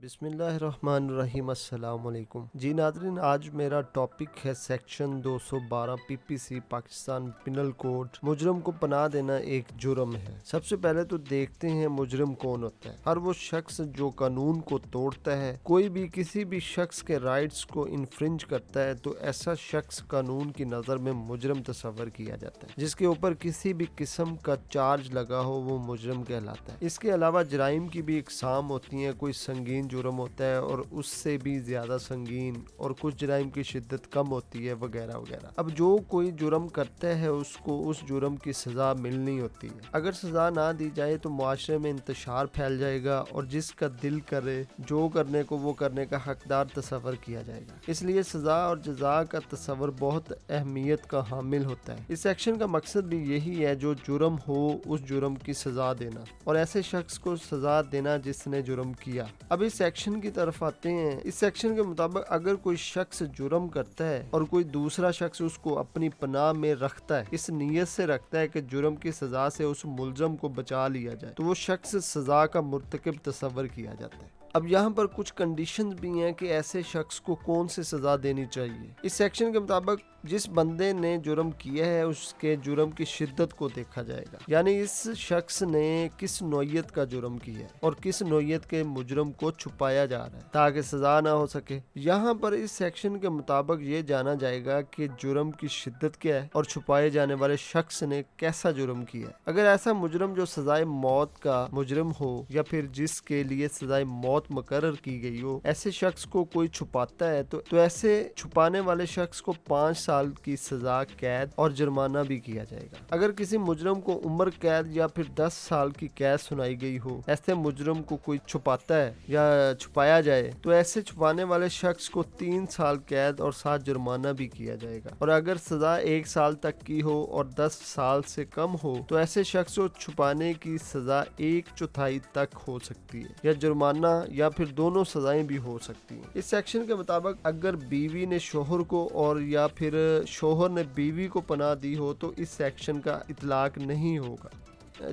بسم اللہ الرحمن الرحیم۔ السلام علیکم جی ناظرین، آج میرا ٹاپک ہے سیکشن 212 پی پی سی پاکستان پینل کوڈ، مجرم کو پناہ دینا ایک جرم ہے۔ سب سے پہلے تو دیکھتے ہیں مجرم کون ہوتا ہے۔ ہر وہ شخص جو قانون کو توڑتا ہے، کوئی بھی کسی بھی شخص کے رائٹس کو انفرنج کرتا ہے تو ایسا شخص قانون کی نظر میں مجرم تصور کیا جاتا ہے۔ جس کے اوپر کسی بھی قسم کا چارج لگا ہو وہ مجرم کہلاتا ہے۔ اس کے علاوہ جرائم کی بھی اقسام ہوتی ہیں، کوئی سنگین جرم ہوتا ہے اور اس سے بھی زیادہ سنگین، اور کچھ جرائم کی شدت کم ہوتی ہے وغیرہ وغیرہ۔ اب جو کوئی جرم کرتا ہے اس کو اس جرم کی سزا ملنی ہوتی ہے۔ اگر سزا نہ دی جائے تو معاشرے میں انتشار پھیل جائے گا اور جس کا دل کرے جو کرنے کو وہ کرنے کا حقدار تصور کیا جائے گا۔ اس لیے سزا اور جزا کا تصور بہت اہمیت کا حامل ہوتا ہے۔ اس سیکشن کا مقصد بھی یہی ہے، جو جرم ہو اس جرم کی سزا دینا اور ایسے شخص کو سزا دینا جس نے جرم کیا۔ اب اس سیکشن کی طرف آتے ہیں۔ اس سیکشن کے مطابق اگر کوئی شخص جرم کرتا ہے اور کوئی دوسرا شخص اس کو اپنی پناہ میں رکھتا ہے، اس نیت سے رکھتا ہے کہ جرم کی سزا سے اس ملزم کو بچا لیا جائے، تو وہ شخص سزا کا مرتکب تصور کیا جاتا ہے۔ اب یہاں پر کچھ کنڈیشنز بھی ہیں کہ ایسے شخص کو کون سی سزا دینی چاہیے۔ اس سیکشن کے مطابق جس بندے نے جرم کیا ہے اس کے جرم کی شدت کو دیکھا جائے گا، یعنی اس شخص نے کس نوعیت کا جرم کیا ہے اور کس نوعیت کے مجرم کو چھپایا جا رہا ہے تاکہ سزا نہ ہو سکے۔ یہاں پر اس سیکشن کے مطابق یہ جانا جائے گا کہ جرم کی شدت کیا ہے اور چھپائے جانے والے شخص نے کیسا جرم کیا ہے۔ اگر ایسا مجرم جو سزائے موت کا مجرم ہو یا پھر جس کے لیے سزائے موت مقرر کی گئی ہو، ایسے شخص کو کوئی چھپاتا ہے تو ایسے چھپانے والے شخص کو 5 سال کی سزا قید اور جرمانہ بھی کیا جائے گا۔ اگر کسی مجرم کو عمر قید یا پھر 10 سال کی قید سنائی گئی ہو، ایسے مجرم کو کوئی چھپاتا ہے یا چھپایا جائے تو ایسے چھپانے والے شخص کو 3 سال قید اور 7 جرمانہ بھی کیا جائے گا۔ اور اگر سزا 1 سال تک کی ہو اور 10 سال سے کم ہو تو ایسے شخص کو چھپانے کی سزا 1/4 تک ہو سکتی ہے، یا جرمانہ یا پھر دونوں سزائیں بھی ہو سکتی ہیں۔ اس سیکشن کے مطابق اگر بیوی نے شوہر کو اور یا پھر شوہر نے بیوی کو پناہ دی ہو تو اس سیکشن کا اطلاق نہیں ہوگا۔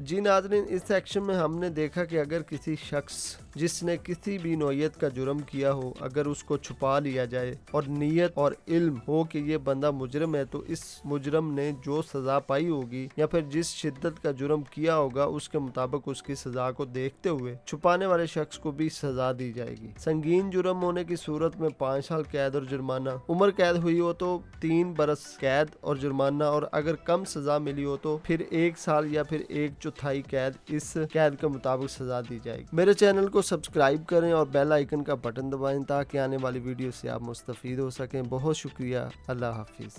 جی ناظرین، اس سیکشن میں ہم نے دیکھا کہ اگر کسی شخص جس نے کسی بھی نوعیت کا جرم کیا ہو، اگر اس کو چھپا لیا جائے اور نیت اور علم ہو کہ یہ بندہ مجرم ہے، تو اس مجرم نے جو سزا پائی ہوگی یا پھر جس شدت کا جرم کیا ہوگا اس کے مطابق اس کی سزا کو دیکھتے ہوئے چھپانے والے شخص کو بھی سزا دی جائے گی۔ سنگین جرم ہونے کی صورت میں 5 سال قید اور جرمانہ، عمر قید ہوئی ہو تو 3 برس قید اور جرمانہ، اور اگر کم سزا ملی ہو تو پھر 1 سال یا پھر 1/4 قید، اس قید کے مطابق سزا دی جائے گی۔ میرے چینل کو سبسکرائب کریں اور بیل آئیکن کا بٹن دبائیں تاکہ آنے والی ویڈیو سے آپ مستفید ہو سکیں۔ بہت شکریہ، اللہ حافظ۔